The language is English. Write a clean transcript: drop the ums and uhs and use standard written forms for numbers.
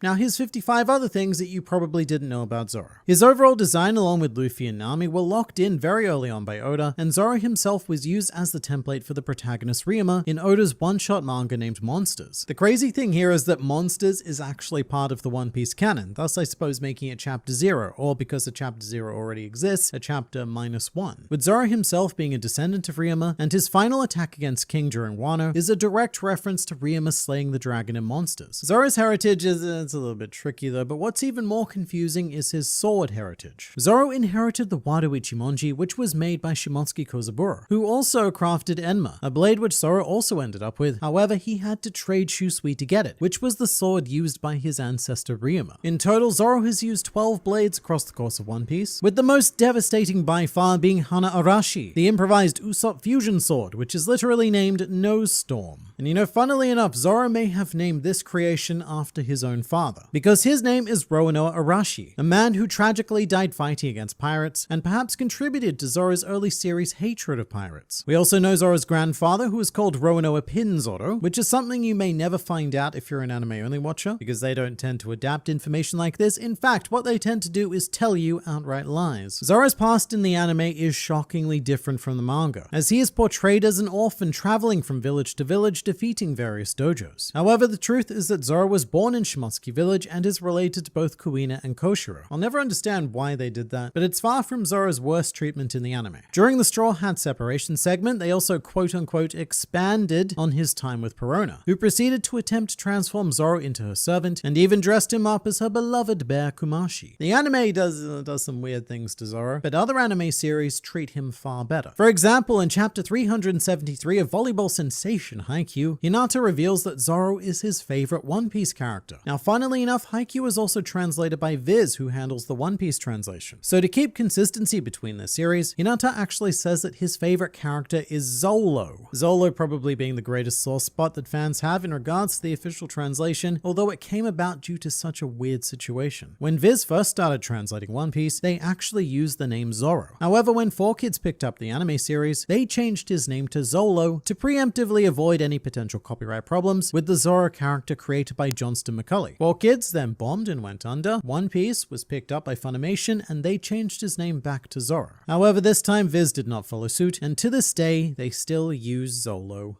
Now here's 55 other things that you probably didn't know about Zoro. His overall design along with Luffy and Nami were locked in very early on by Oda, and Zoro himself was used as the template for the protagonist Ryuma in Oda's one-shot manga named Monsters. The crazy thing here is that Monsters is actually part of the One Piece canon, thus I suppose making it chapter 0, or because the chapter 0 already exists, a chapter -1. With Zoro himself being a descendant of Ryuma, and his final attack against King during Wano is a direct reference to Ryuma slaying the dragon in Monsters. Zoro's heritage is it's a little bit tricky though, but what's even more confusing is his sword heritage. Zoro inherited the Wado Ichimonji, which was made by Shimotsuki Kozaburo, who also crafted Enma, a blade which Zoro also ended up with. However, he had to trade Shusui to get it, which was the sword used by his ancestor Ryuma. In total, Zoro has used 12 blades across the course of One Piece, with the most devastating by far being Hana Arashi, the improvised Usopp fusion sword, which is literally named Nose Storm. And you know, funnily enough, Zoro may have named this creation after his own father, because his name is Roanoa Arashi, a man who tragically died fighting against pirates and perhaps contributed to Zoro's early series hatred of pirates. We also know Zoro's grandfather, who is called Roanoa Pin Zoro, which is something you may never find out if you're an anime-only watcher, because they don't tend to adapt information like this. In fact, what they tend to do is tell you outright lies. Zoro's past in the anime is shockingly different from the manga, as he is portrayed as an orphan traveling from village to village defeating various dojos. However, the truth is that Zoro was born in Shimotsuki Village and is related to both Kuina and Koshiro. I'll never understand why they did that, but it's far from Zoro's worst treatment in the anime. During the Straw Hat separation segment, they also quote-unquote expanded on his time with Perona, who proceeded to attempt to transform Zoro into her servant and even dressed him up as her beloved bear Kumashi. The anime does some weird things to Zoro, but other anime series treat him far better. For example, in chapter 373 of volleyball sensation Haikyuu, Hinata reveals that Zoro is his favorite One Piece character. Now, funnily enough, Haikyuu is also translated by Viz, who handles the One Piece translation. So to keep consistency between their series, Hinata actually says that his favorite character is Zolo. Zolo probably being the greatest sore spot that fans have in regards to the official translation, although it came about due to such a weird situation. When Viz first started translating One Piece, they actually used the name Zoro. However, when 4Kids picked up the anime series, they changed his name to Zolo to preemptively avoid any potential copyright problems with the Zoro character created by Johnston McCulley. 4Kids then bombed and went under. One Piece was picked up by Funimation and they changed his name back to Zoro. However, this time Viz did not follow suit, and to this day, they still use Zolo.